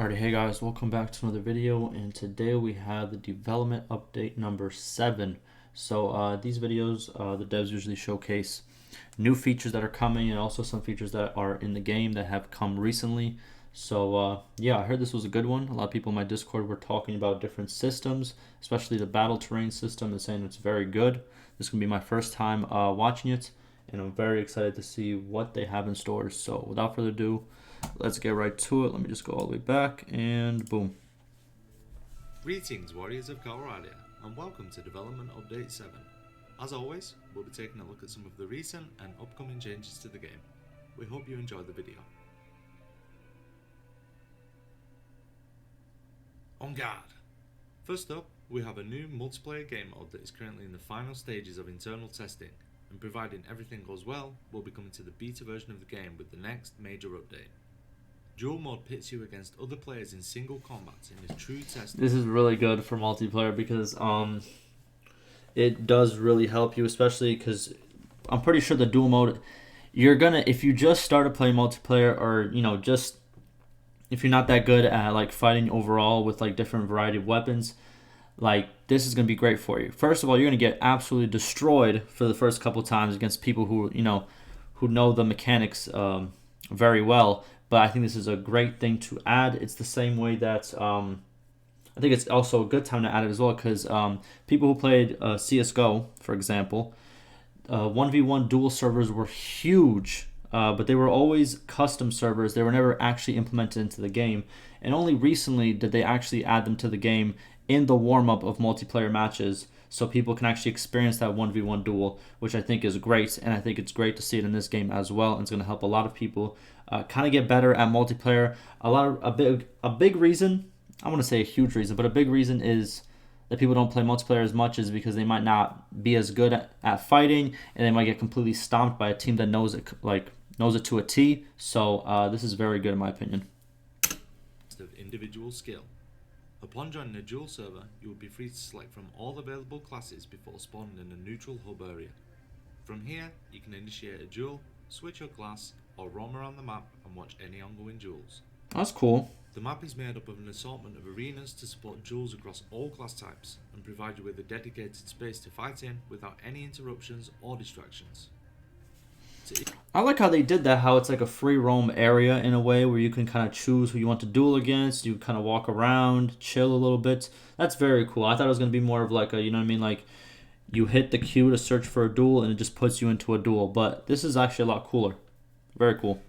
Alrighty, hey guys, welcome back to another video, and today we have the development update number 7. So these videos, the devs usually showcase new features that are coming and also some features that are in the game that have come recently. So yeah, I heard this was a good one. A lot of people in my Discord were talking about different systems, especially the battle terrain system, and saying it's very good. This is going to be my first time watching it, and I'm very excited to see what they have in store. So without further ado, let's get right to it. Let me just go all the way back and boom. Greetings, Warriors of Colorado, and welcome to Development Update 7. As always, we'll be taking a look at some of the recent and upcoming changes to the game. We hope you enjoy the video. On guard! First up, we have a new multiplayer game mode that is currently in the final stages of internal testing, and providing everything goes well, will be coming to the beta version of the game with the next major update. Duel mode pits you against other players in single combat in a true test. This is really good for multiplayer because it does really help you, especially because I'm pretty sure the duel mode, you're gonna, if you just started playing multiplayer, or just if you're not that good at like fighting overall with like different variety of weapons, like this is gonna be great for you. First of all, you're gonna get absolutely destroyed for the first couple times against people who know the mechanics very well. But I think this is a great thing to add. It's the same way that I think it's also a good time to add it as well, because people who played CSGO, for example, 1v1 duel servers were huge, but they were always custom servers. They were never actually implemented into the game, and only recently did they actually add them to the game in the warm-up of multiplayer matches, so people can actually experience that 1v1 duel, which I think is great, and I think it's great to see it in this game as well, and it's going to help a lot of people kind of get better at multiplayer. A big reason, I want to say a huge reason, but a big reason is that people don't play multiplayer as much is because they might not be as good at fighting, and they might get completely stomped by a team that knows it to a T. So this is very good in my opinion. Of individual skill. Upon joining a duel server, you will be free to select from all available classes before spawning in a neutral hub area. From here, you can initiate a duel, switch your class, or roam around the map and watch any ongoing duels. That's cool. The map is made up of an assortment of arenas to support duels across all class types and provide you with a dedicated space to fight in without any interruptions or distractions. I like how they did that, how it's like a free roam area in a way where you can kind of choose who you want to duel against. You kind of walk around, chill a little bit. That's very cool. I thought it was going to be more of like a, like you hit the queue to search for a duel and it just puts you into a duel. But this is actually a lot cooler. Very cool.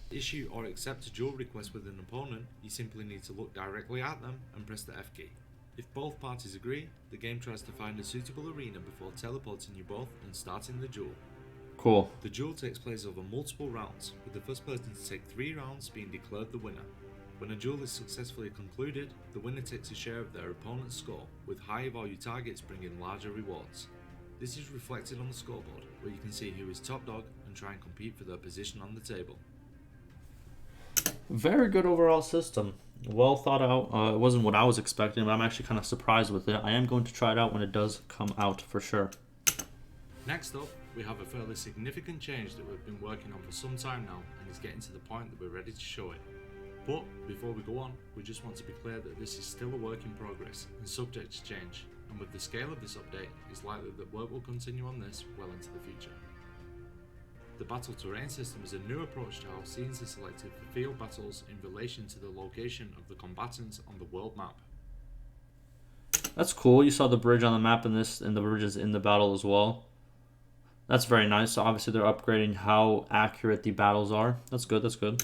Issue or accept a duel request with an opponent, you simply need to look directly at them and press the F key. If both parties agree, the game tries to find a suitable arena before teleporting you both and starting the duel. Cool. The duel takes place over multiple rounds, with the first person to take 3 rounds being declared the winner. When a duel is successfully concluded, the winner takes a share of their opponent's score, with higher value targets bringing larger rewards. This is reflected on the scoreboard, where you can see who is top dog and try and compete for their position on the table. Very good overall system. Well thought out. It wasn't what I was expecting, but I'm actually kind of surprised with it. I am going to try it out when it does come out for sure. Next up, we have a fairly significant change that we've been working on for some time now, and is getting to the point that we're ready to show it. But before we go on, we just want to be clear that this is still a work in progress and subject to change, and with the scale of this update, it's likely that work will continue on this well into the future. The battle terrain system is a new approach to how scenes are selected for field battles in relation to the location of the combatants on the world map. That's cool. You saw the bridge on the map in this, and the bridges in the battle as well. That's very nice. So obviously they're upgrading how accurate the battles are. That's good. That's good.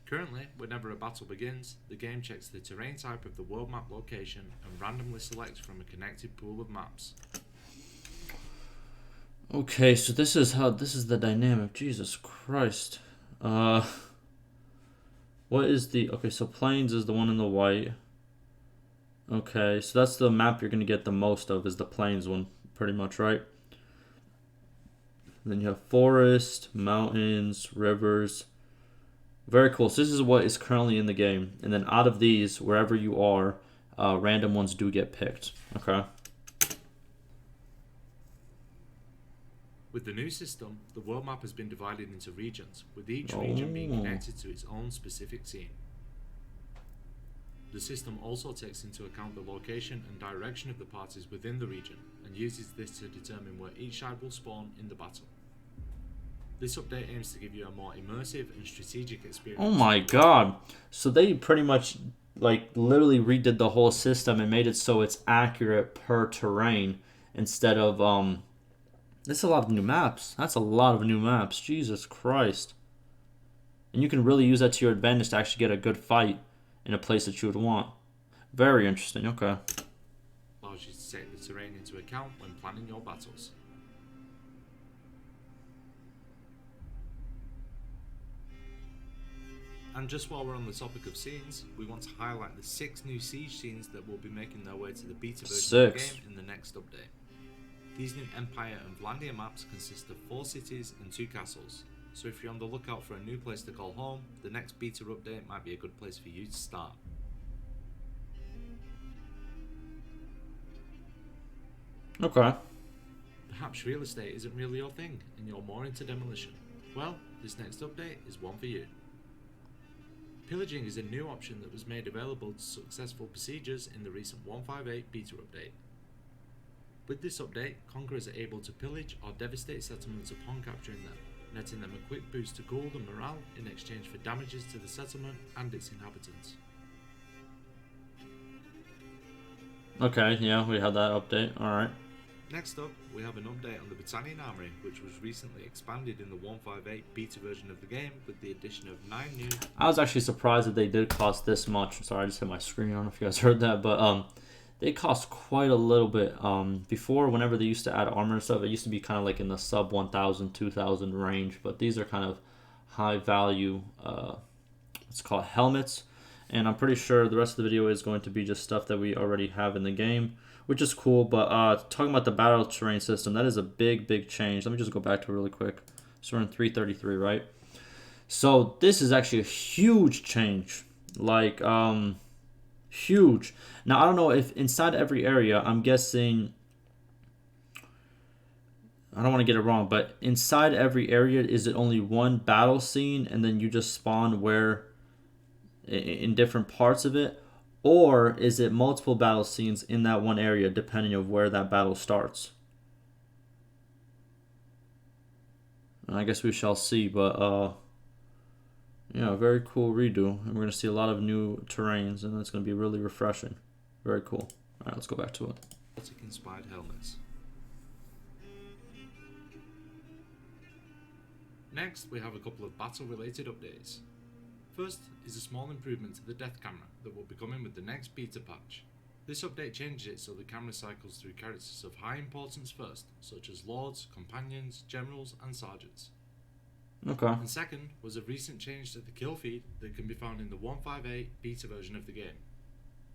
Currently, whenever a battle begins, the game checks the terrain type of the world map location and randomly selects from a connected pool of maps. Okay, so this is the dynamic. Jesus Christ. What is the... Okay, so plains is the one in the white. Okay, so that's the map you're going to get the most of, is the plains one, pretty much, right? And then you have forest, mountains, rivers. Very cool. So this is what is currently in the game. And then out of these, wherever you are, random ones do get picked. Okay. With the new system, the world map has been divided into regions, with each region being connected to its own specific scene. The system also takes into account the location and direction of the parties within the region, and uses this to determine where each side will spawn in the battle. This update aims to give you a more immersive and strategic experience. Oh my god. So they pretty much like literally redid the whole system and made it so it's accurate per terrain instead of that's a lot of new maps. That's a lot of new maps. Jesus Christ. And you can really use that to your advantage to actually get a good fight in a place that you would want. Very interesting. Okay. Allows you to take the terrain into account when planning your battles. And just while we're on the topic of scenes, we want to highlight the 6 new siege scenes that will be making their way to the beta version of the game in the next update. These new Empire and Vlandia maps consist of 4 cities and 2 castles, so if you're on the lookout for a new place to call home, the next beta update might be a good place for you to start. Okay. Perhaps real estate isn't really your thing and you're more into demolition. Well, this next update is one for you. Pillaging is a new option that was made available to successful besiegers in the recent 1.5.8 beta update. With this update, conquerors are able to pillage or devastate settlements upon capturing them, netting them a quick boost to gold and morale in exchange for damages to the settlement and its inhabitants. Okay, yeah, we had that update. Alright. Next up, we have an update on the Battalion Armory, which was recently expanded in the 1.5.8 beta version of the game with the addition of 9 new... I was actually surprised that they did cost this much. Sorry, I just hit my screen. I don't know if you guys heard that, but they cost quite a little bit. Before, whenever they used to add armor and stuff, it used to be kind of like in the sub 1,000, 2,000 range, but these are kind of high value, let's call it helmets, and I'm pretty sure the rest of the video is going to be just stuff that we already have in the game, which is cool. But talking about the battle terrain system, that is a big change. Let me just go back to it really quick. So we're in 333, right? So this is actually a huge change, like huge. Now I don't know if inside every area, I'm guessing, I don't want to get it wrong, but inside every area, is it only one battle scene and then you just spawn where in different parts of it, or is it multiple battle scenes in that one area depending on where that battle starts? And I guess we shall see, but yeah, very cool redo, and we're going to see a lot of new terrains, and that's going to be really refreshing. Very cool. Alright, let's go back to it. Inspired helmets. Next, we have a couple of battle-related updates. First is a small improvement to the death camera that will be coming with the next beta patch. This update changes it so the camera cycles through characters of high importance first, such as lords, companions, generals, and sergeants. Okay. And second was a recent change to the kill feed that can be found in the 1.5.8 beta version of the game.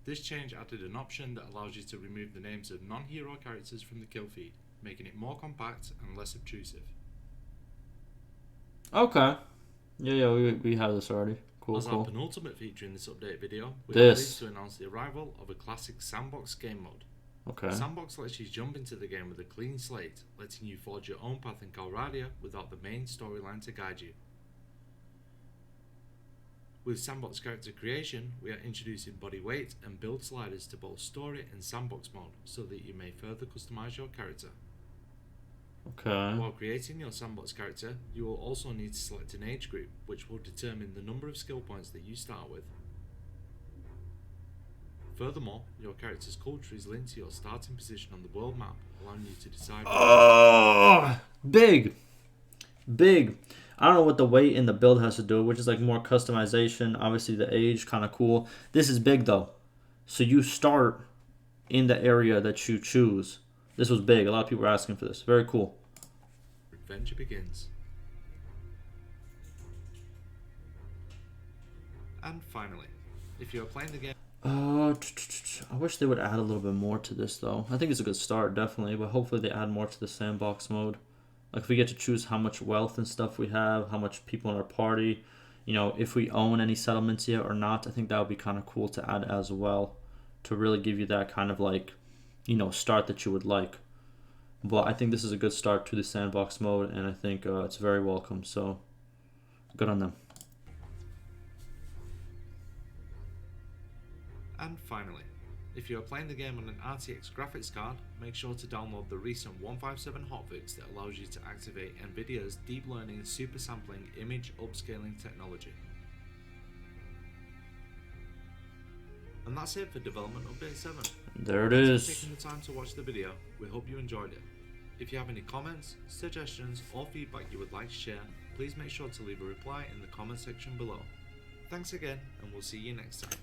This change added an option that allows you to remove the names of non-hero characters from the kill feed, making it more compact and less obtrusive. Okay. Yeah, we have this already. Cool, As cool. our penultimate feature in this update video, we're pleased to announce the arrival of a classic Sandbox game mode. Okay. Sandbox lets you jump into the game with a clean slate, letting you forge your own path in Calradia without the main storyline to guide you. With Sandbox character creation, we are introducing body weight and build sliders to both story and Sandbox mode so that you may further customize your character. Okay. While creating your Sandbox character, you will also need to select an age group, which will determine the number of skill points that you start with. Furthermore, your character's culture is linked to your starting position on the world map, allowing you to decide... Oh, big. I don't know what the weight in the build has to do, which is like more customization. Obviously, the age, kind of cool. This is big, though. So you start in the area that you choose. This was big. A lot of people were asking for this. Very cool. Adventure begins. And finally, if you're playing the game... I wish they would add a little bit more to this, though. I think it's a good start, definitely, but hopefully they add more to the sandbox mode. Like, if we get to choose how much wealth and stuff we have, how much people in our party, you know, if we own any settlements yet or not, I think that would be kind of cool to add as well, to really give you that kind of, like, you know, start that you would like. But I think this is a good start to the sandbox mode, and I think it's very welcome, so good on them. And finally, if you are playing the game on an RTX graphics card, make sure to download the recent 157 hotfix that allows you to activate Nvidia's deep learning super sampling image upscaling technology. And that's it for Development Update 7. There it Thanks for is. taking the time to watch the video. We hope you enjoyed it. If you have any comments, suggestions, or feedback you would like to share, please make sure to leave a reply in the comment section below. Thanks again, and we'll see you next time.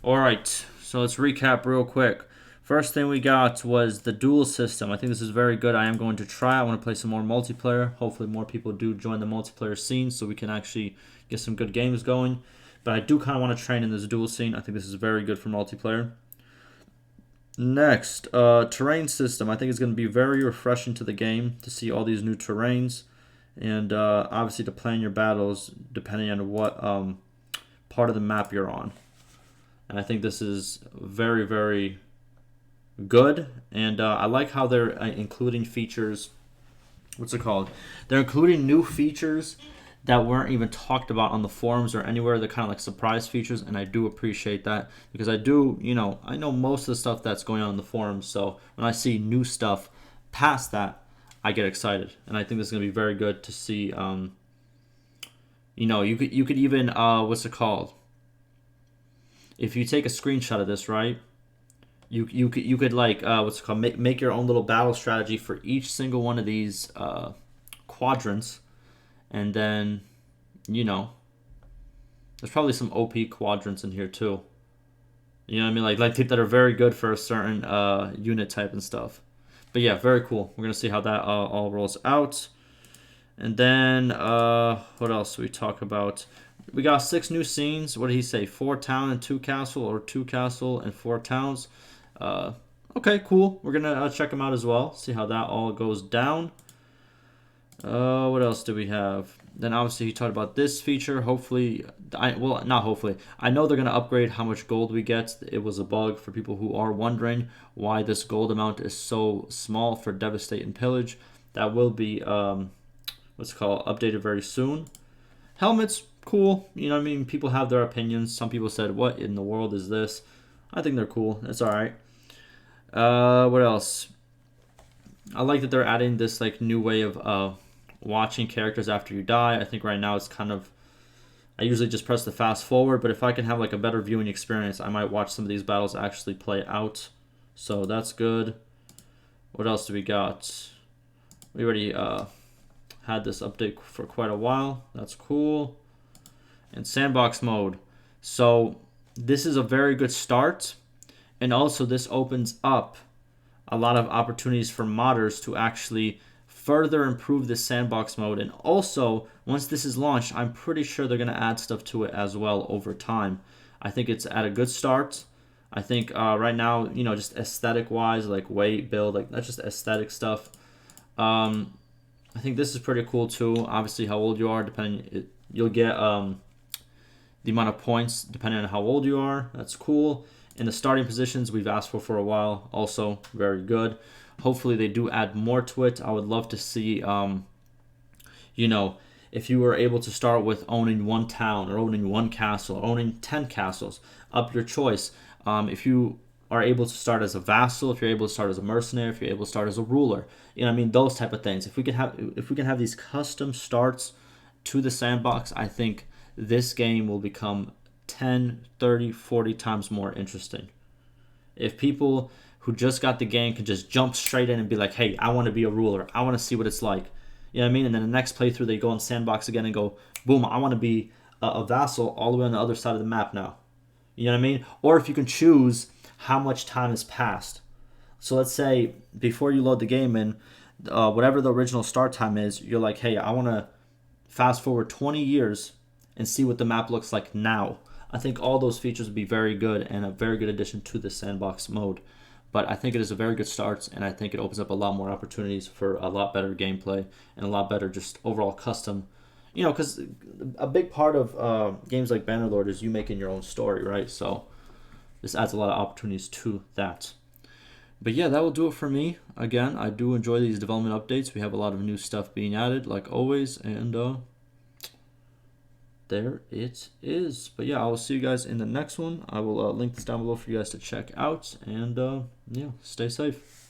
Alright, so let's recap real quick. First thing we got was the duel system. I think this is very good. I am going to try. I want to play some more multiplayer. Hopefully more people do join the multiplayer scene so we can actually get some good games going. But I do kind of want to train in this duel scene. I think this is very good for multiplayer. Next, terrain system. I think it's going to be very refreshing to the game to see all these new terrains. And obviously to plan your battles depending on what part of the map you're on. And I think this is very, very good. And I like how they're including features. What's it called? They're including new features that weren't even talked about on the forums or anywhere. They're kind of like surprise features, and I do appreciate that because I do, I know most of the stuff that's going on in the forums. So when I see new stuff past that, I get excited, and I think this is gonna be very good to see. You could even what's it called? If you take a screenshot of this, right? You could like what's it called? Make your own little battle strategy for each single one of these quadrants. And then, there's probably some OP quadrants in here too. You know what I mean? Like that are very good for a certain unit type and stuff. But yeah, very cool. We're going to see how that all rolls out. And then, what else do we talk about? We got 6 new scenes. What did he say? 4 town and 2 castle, or 2 castle and 4 towns. Okay, cool. We're going to check them out as well. See how that all goes down. What else do we have? Then obviously he talked about this feature. Hopefully, not hopefully. I know they're going to upgrade how much gold we get. It was a bug for people who are wondering why this gold amount is so small for Devastate and Pillage. That will be, what's it called, updated very soon. Helmets, cool. You know what I mean? People have their opinions. Some people said, what in the world is this? I think they're cool. It's alright. What else? I like that they're adding this like new way of watching characters after you die. I think right now it's kind of, I usually just press the fast forward, but if I can have like a better viewing experience, I might watch some of these battles actually play out. So that's good. What else do we got? We already had this update for quite a while. That's cool. And sandbox mode. So this is a very good start. And also this opens up a lot of opportunities for modders to actually further improve this sandbox mode. And also, once this is launched, I'm pretty sure they're going to add stuff to it as well over time. I think it's at a good start. I think right now, just aesthetic-wise, like weight, build, like that's just aesthetic stuff. I think this is pretty cool too. Obviously, how old you are, you'll get the amount of points depending on how old you are. That's cool. In the starting positions, we've asked for a while. Also, very good. Hopefully, they do add more to it. I would love to see, if you were able to start with owning 1 town or owning 1 castle, or owning 10 castles, up your choice. If you are able to start as a vassal, if you're able to start as a mercenary, if you're able to start as a ruler, those type of things. If we can have these custom starts to the sandbox, I think this game will become 10, 30, 40 times more interesting. If people who just got the game could just jump straight in and be like, hey, I want to be a ruler. I want to see what it's like. You know what I mean? And then the next playthrough, they go on Sandbox again and go, boom, I want to be a vassal all the way on the other side of the map now. You know what I mean? Or if you can choose how much time has passed. So let's say before you load the game in, whatever the original start time is, you're like, hey, I want to fast forward 20 years and see what the map looks like now. I think all those features would be very good and a very good addition to the sandbox mode. But I think it is a very good start, and I think it opens up a lot more opportunities for a lot better gameplay and a lot better just overall custom. Because a big part of games like Bannerlord is you making your own story, right? So this adds a lot of opportunities to that. But yeah, that will do it for me. Again, I do enjoy these development updates. We have a lot of new stuff being added, like always, and there it is. But yeah, I will see you guys in the next one. I will link this down below for you guys to check out. And yeah, stay safe.